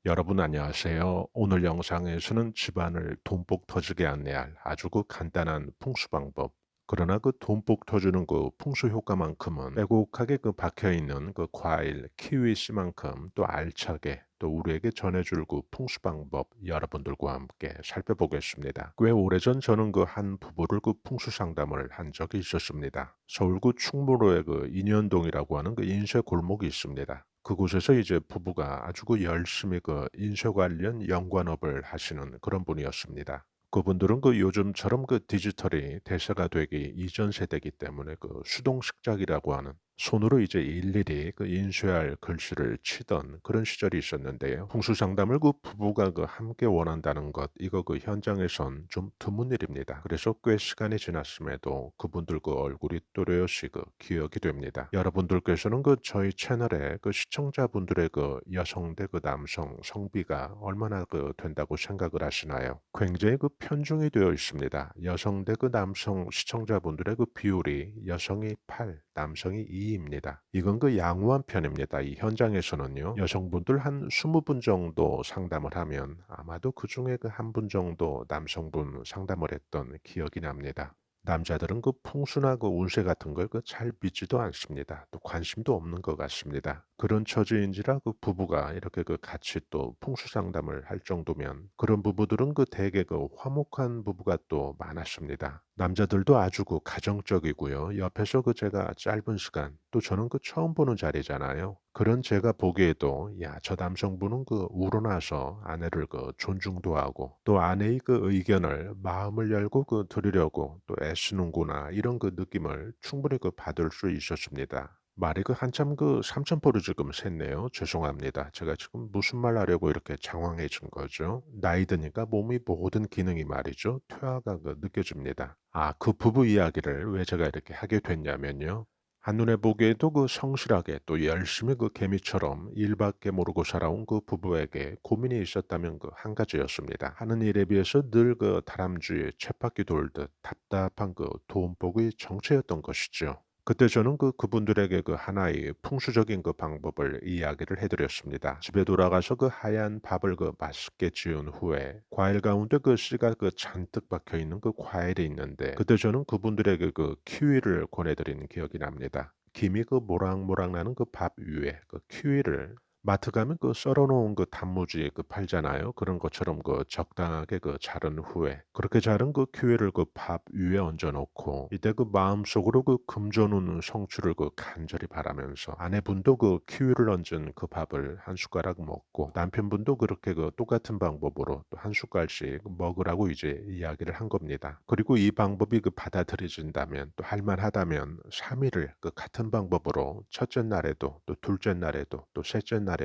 여러분 안녕하세요. 오늘 영상에서는 집안을 돈복 터지게 안내할 아주 간단한 풍수 방법. 그러나 돈복 터주는 풍수 효과만큼은 빼곡하게 박혀 있는 과일 키위 씨만큼 또 알차게 또 우리에게 전해줄 풍수 방법 여러분들과 함께 살펴보겠습니다. 꽤 오래전 저는 한 부부를 풍수 상담을 한 적이 있었습니다. 서울 충무로의 인현동이라고 하는 인쇄 골목이 있습니다. 그곳에서 이제 부부가 아주 열심히 인쇄 관련 연관업을 하시는 그런 분이었습니다. 그분들은 요즘처럼 디지털이 대세가 되기 이전 세대이기 때문에 수동 식작이라고 하는 손으로 이제 일일이 인쇄할 글씨를 치던 그런 시절이 있었는데요. 풍수 상담을 부부가 함께 원한다는 것, 이거 현장에선 좀 드문 일입니다. 그래서 꽤 시간이 지났음에도 그분들 얼굴이 또렷이 기억이 됩니다. 여러분들께서는 저희 채널에 시청자분들의 여성 대 남성 성비가 얼마나 된다고 생각을 하시나요? 굉장히 편중이 되어 있습니다. 여성 대 남성 시청자분들의 비율이 여성이 8, 남성이 2입니다. 이건 양호한 편입니다. 이 현장에서는요. 여성분들 한 20분 정도 상담을 하면 아마도 그중에 한 분 정도 남성분 상담을 했던 기억이 납니다. 남자들은 풍수나 운세 같은 걸 잘 믿지도 않습니다. 또 관심도 없는 것 같습니다. 그런 처지인지라 부부가 이렇게 같이 또 풍수 상담을 할 정도면 그런 부부들은 대개 화목한 부부가 또 많았습니다. 남자들도 아주 가정적이고요. 옆에서 제가 짧은 시간 또 저는 처음 보는 자리잖아요. 그런 제가 보기에도 야, 저 남성분은 우러나서 아내를 존중도 하고 또 아내의 의견을 마음을 열고 들으려고 또 애쓰는구나 이런 느낌을 충분히 받을 수 있었습니다. 말이 한참 삼천포를 지금 샜네요. 죄송합니다. 제가 지금 무슨 말 하려고 이렇게 장황해진 거죠. 나이 드니까 몸의 모든 기능이 말이죠. 퇴화가 느껴집니다. 그 부부 이야기를 왜 제가 이렇게 하게 됐냐면요. 한눈에 보기에도 성실하게 또 열심히 개미처럼 일밖에 모르고 살아온 부부에게 고민이 있었다면 한 가지였습니다. 하는 일에 비해서 늘 다람쥐 쳇바퀴 돌듯 답답한 돈복의 정체였던 것이죠. 그때 저는 그분들에게 하나의 풍수적인 방법을 이야기를 해 드렸습니다. 집에 돌아가서 하얀 밥을 맛있게 지은 후에 과일 가운데 씨가 잔뜩 박혀 있는 과일이 있는데 그때 저는 그분들에게 키위를 권해 드린 기억이 납니다. 김이 모락모락 나는 밥 위에 키위를 마트 가면 썰어 놓은 단무지 팔잖아요. 그런 것처럼 적당하게 자른 후에 그렇게 자른 키위를 밥 위에 얹어 놓고 이때 마음속으로 금전 성취를 간절히 바라면서 아내분도 키위를 얹은 밥을 한 숟가락 먹고 남편분도 그렇게 똑같은 방법으로 또 한 숟갈씩 먹으라고 이제 이야기를 한 겁니다. 그리고 이 방법이 받아들여진다면 또 할 만하다면 3 일을 같은 방법으로 첫째 날에도 또 둘째 날에도 또 셋째 날에도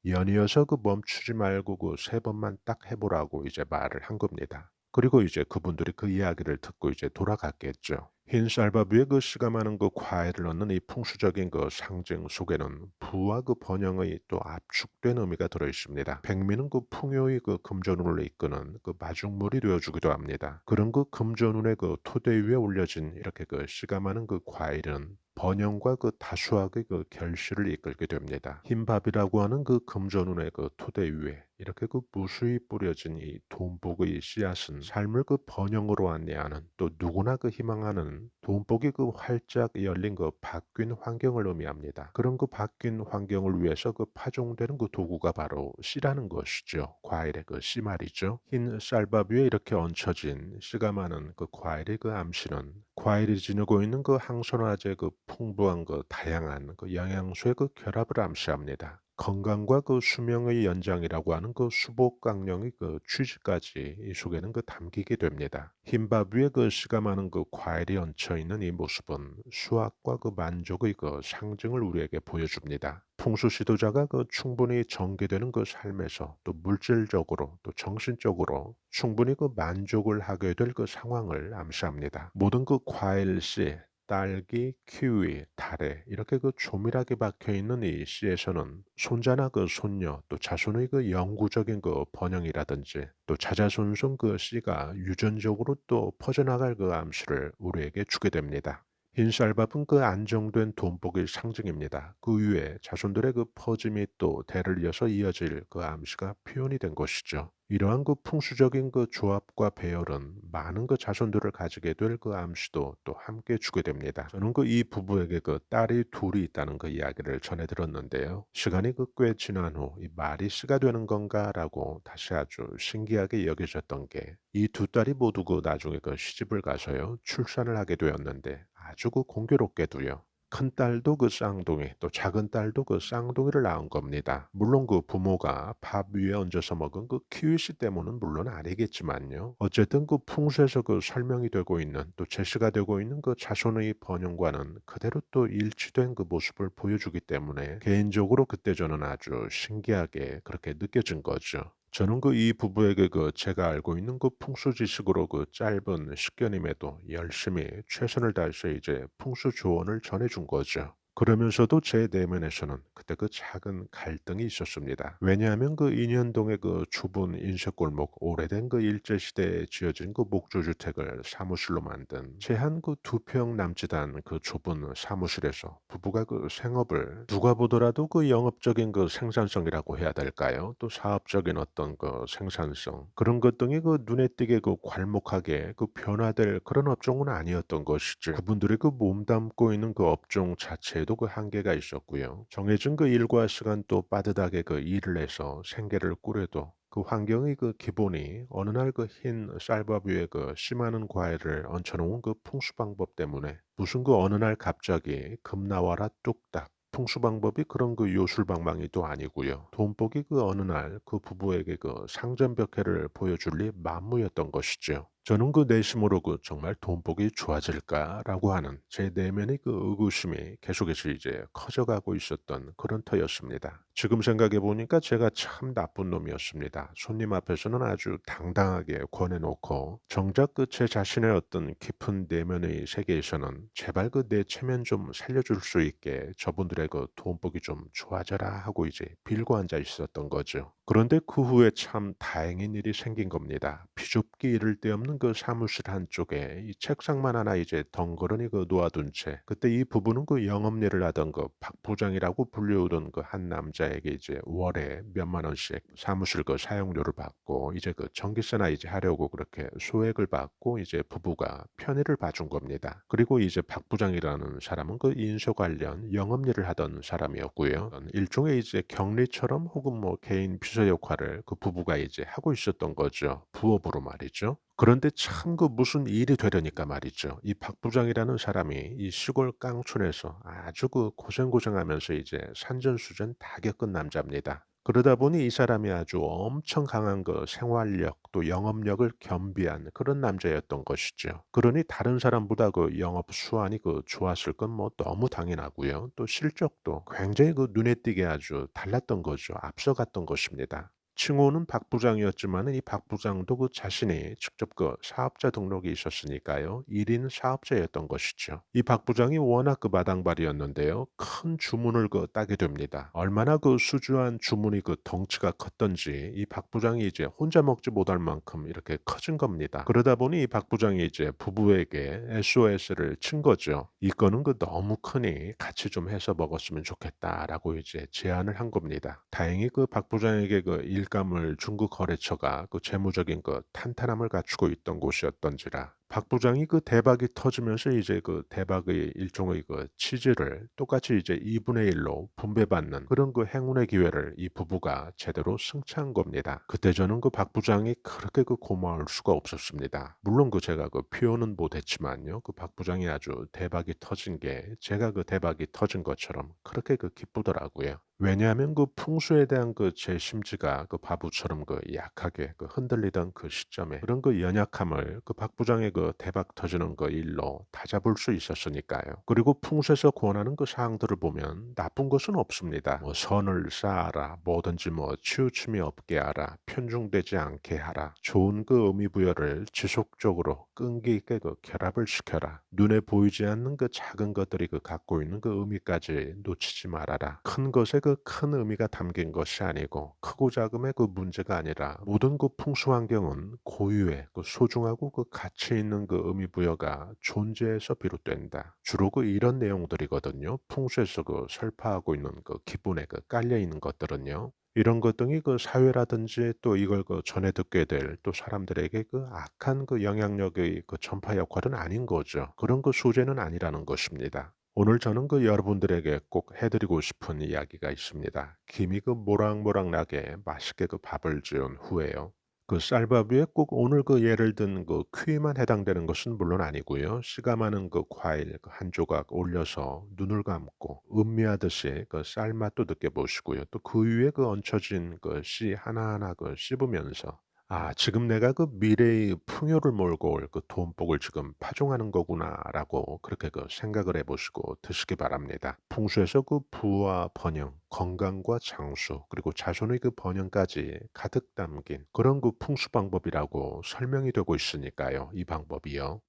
연이어서 멈추지 말고 3 번만 딱 해 보라고 이제 말을 한 겁니다. 그리고 이제 그분들이 그 이야기를 듣고 이제 돌아갔겠죠. 흰 쌀밥 위에 씨가 많은 과일을 넣는 이 풍수적인 상징 속에는 부와 번영의 또 압축된 의미가 들어 있습니다. 백미는 풍요의 금전운을 이끄는 마중물이 되어 주기도 합니다. 그런 금전운의 토대 위에 올려진 이렇게 씨가 많은 과일은 번영과 다수학의 결실을 이끌게 됩니다. 흰밥이라고 하는 금전운의 토대 위에 이렇게 무수히 뿌려진 이 돈복의 씨앗은 삶을 번영으로 안내하는 또 누구나 희망하는 돈복이 활짝 열린 바뀐 환경을 의미합니다. 그런 바뀐 환경을 위해서 파종되는 도구가 바로 씨라는 것이죠. 과일의 씨 말이죠. 흰 쌀밥 위에 이렇게 얹혀진 씨가 많은 과일의 암씨는 과일이 지니고 있는 항산화제 풍부한 다양한 영양소의 결합을 암시합니다. 건강과 수명의 연장이라고 하는 수복 강령의 취지까지 이 속에는 담기게 됩니다. 흰밥 위에 씨가 많은 과일이 얹혀 있는 이 모습은 수확과 만족의 상징을 우리에게 보여줍니다. 풍수 지도자가 충분히 전개되는 삶에서 또 물질적으로 또 정신적으로 충분히 만족을 하게 될 상황을 암시합니다. 모든 과일 씨 딸기, 키위, 다래 이렇게 조밀하게 박혀 있는 이 씨에서는 손자나 손녀 또 자손의 영구적인 번영이라든지 또 자자손손 씨가 유전적으로 또 퍼져나갈 암시를 우리에게 주게 됩니다. 흰 쌀밥은 그 안정된 돈복의 상징입니다. 그 위에 자손들의 그 퍼짐이 또 대를 이어서 이어질 그 암시가 표현이 된 것이죠. 이러한 그 풍수적인 그 조합과 배열은 많은 그 자손들을 가지게 될 그 암시도 또 함께 주게 됩니다. 저는 그 이 부부에게 그 딸이 둘이 있다는 그 이야기를 전해 들었는데요. 시간이 그 꽤 지난 후 이 말이 씨가 되는 건가라고 다시 아주 신기하게 여겨졌던 게, 이 두 딸이 모두 그 나중에 그 시집을 가서요 출산을 하게 되었는데, 아주 그 공교롭게도요, 큰딸도 그 쌍둥이, 또 작은딸도 그 쌍둥이를 낳은 겁니다. 물론 그 부모가 밥 위에 얹어서 먹은 그 키위씨 때문은 물론 아니겠지만요. 어쨌든 그 풍수에서 그 설명이 되고 있는, 또 제시가 되고 있는 그 자손의 번영과는 그대로 또 일치된 그 모습을 보여주기 때문에 개인적으로 그때 저는 아주 신기하게 그렇게 느껴진 거죠. 저는 그 이 부부에게 그 제가 알고 있는 그 풍수 지식으로 그 짧은 식견임에도 열심히 최선을 다해서 이제 풍수 조언을 전해 준 거죠. 그러면서도 제 내면에서는 그때 그 작은 갈등이 있었습니다. 왜냐하면 그 인현동의 그 좁은 인쇄골목, 오래된 그 일제시대에 지어진 그 목조주택을 사무실로 만든 제한 그 두 평 남짓한 그 좁은 사무실에서 부부가 그 생업을, 누가 보더라도 그 영업적인 그 생산성이라고 해야 될까요? 또 사업적인 어떤 그 생산성, 그런 것 등이 그 눈에 띄게 그 괄목하게 그 변화될 그런 업종은 아니었던 것이지. 그분들이 그 몸담고 있는 그 업종 자체에도 그 한계가 있었고요. 정해진 그 일과 시간 또 빠듯하게 그 일을 해서 생계를 꾸려도 그 환경의 그 기본이 어느 날 그 흰 쌀밥 위에 그 씨 많은 과일을 얹혀놓은 그 풍수 방법 때문에, 무슨 그 어느 날 갑자기 금 나와라 뚝딱, 풍수 방법이 그런 그 요술방망이도 아니고요. 돈복이 그 어느 날 그 부부에게 그 상전벽해를 보여줄 리 만무였던 것이죠. 저는 그 내심으로 그 '정말 돈복이 좋아질까?'라고 하는 제 내면의 그 의구심이 계속해서 이제 커져가고 있었던 그런 터였습니다. 지금 생각해 보니까 제가 참 나쁜 놈이었습니다. 손님 앞에서는 아주 당당하게 권해 놓고, 정작 그 제 자신의 어떤 깊은 내면의 세계에서는 제발 그 내 체면 좀 살려줄 수 있게 저분들의 그 돈복이 좀 좋아져라 하고 이제 빌고 앉아 있었던 거죠. 그런데 그 후에 참 다행인 일이 생긴 겁니다. 비좁기 이를 데 없는 그 사무실 한쪽에 이 책상만 하나 이제 덩그러니 그 놓아둔 채, 그때 이 부부는 그 영업일을 하던 그 박 부장이라고 불려오던 그 한 남자에게 이제 월에 몇만 원씩 사무실 그 사용료를 받고, 이제 그 전기세나 이제 하려고 그렇게 소액을 받고 이제 부부가 편의를 봐준 겁니다. 그리고 이제 박 부장이라는 사람은 그 인쇄 관련 영업일을 하던 사람이었고요. 일종의 이제 격리처럼 혹은 뭐 개인 비서 역할을 그 부부가 이제 하고 있었던 거죠. 부업으로 말이죠. 그런데 참 그 무슨 일이 되려니까 말이죠. 이 박 부장이라는 사람이 이 시골 깡촌에서 아주 그 고생고생하면서 이제 산전수전 다 겪은 남자입니다. 그러다 보니 이 사람이 아주 엄청 강한 그 생활력 또 영업력을 겸비한 그런 남자였던 것이죠. 그러니 다른 사람보다 그 영업 수완이 그 좋았을 건 뭐 너무 당연하고요. 또 실적도 굉장히 그 눈에 띄게 아주 달랐던 거죠. 앞서갔던 것입니다. 칭호는 박 부장이었지만은 이 박 부장도 그 자신이 직접 그 사업자 등록이 있었으니까요. 1인 사업자였던 것이죠. 이 박 부장이 워낙 그 마당발이었는데요. 큰 주문을 그 따게 됩니다. 얼마나 그 수주한 주문이 그 덩치가 컸던지 이 박 부장이 이제 혼자 먹지 못할 만큼 이렇게 커진 겁니다. 그러다 보니 이 박 부장이 이제 부부에게 SOS를 친 거죠. "이거는 그 너무 크니 같이 좀 해서 먹었으면 좋겠다."라고 이제 제안을 한 겁니다. 다행히 그 박 부장에게 그 일감을 중국 거래처가 그 재무적인 그 탄탄함을 갖추고 있던 곳이었던지라, 박 부장이 그 대박이 터지면서 이제 그 대박의 일종의 그 치즈를 똑같이 이제 2분의 1로 분배받는 그런 그 행운의 기회를 이 부부가 제대로 승차한 겁니다. 그때 저는 그 박 부장이 그렇게 그 고마울 수가 없었습니다. 물론 그 제가 그 표현은 못했지만요. 그 박 부장이 아주 대박이 터진 게 제가 그 대박이 터진 것처럼 그렇게 그 기쁘더라고요. 왜냐하면 그 풍수에 대한 그 제 심지가 그 바보처럼 그 약하게 그 흔들리던 그 시점에 그런 그 연약함을 그 박 부장의 그 대박 터지는 그 일로 다잡을 수 있었으니까요. 그리고 풍수에서 권하는 그 사항들을 보면 나쁜 것은 없습니다. 뭐 선을 쌓아라, 뭐든지 뭐 치우침이 없게 하라, 편중되지 않게 하라, 좋은 그 의미 부여를 지속적으로 끈기 있게 그 결합을 시켜라, 눈에 보이지 않는 그 작은 것들이 그 갖고 있는 그 의미까지 놓치지 말아라, 큰 것에 그 큰 의미가 담긴 것이 아니고 크고 작음의 그 문제가 아니라 모든 그 풍수 환경은 고유의 그 소중하고 그 가치 있는 그 의미 부여가 존재에서 비롯된다. 주로 그 이런 내용들이거든요. 풍수에서 그 설파하고 있는 그 기본에 그 깔려 있는 것들은요. 이런 것 등이 그 사회라든지 또 이걸 그 전해 듣게 될 또 사람들에게 그 악한 그 영향력의 그 전파 역할은 아닌 거죠. 그런 그 소재는 아니라는 것입니다. 오늘 저는 그 여러분들에게 꼭 해 드리고 싶은 이야기가 있습니다. 김이 그 모락모락나게 맛있게 그 밥을 지은 후에요. 그 쌀밥 위에 꼭 오늘 그 예를 든 그 퀴만 해당되는 것은 물론 아니고요. 씨가 많은 그 과일 그 한 조각 올려서 눈을 감고 음미하듯이 그 쌀맛도 느껴보시고요. 또 그 위에 그 얹혀진 그 씨 하나하나 그 씹으면서 '아 지금 내가 그 미래의 풍요를 몰고 올 그 돈복을 지금 파종하는 거구나.'라고 그렇게 그 생각을 해 보시고 드시기 바랍니다. 풍수에서 그 부와 번영, 건강과 장수, 그리고 자손의 그 번영까지 가득 담긴 그런 그 풍수 방법이라고 설명이 되고 있으니까요, 이 방법이요.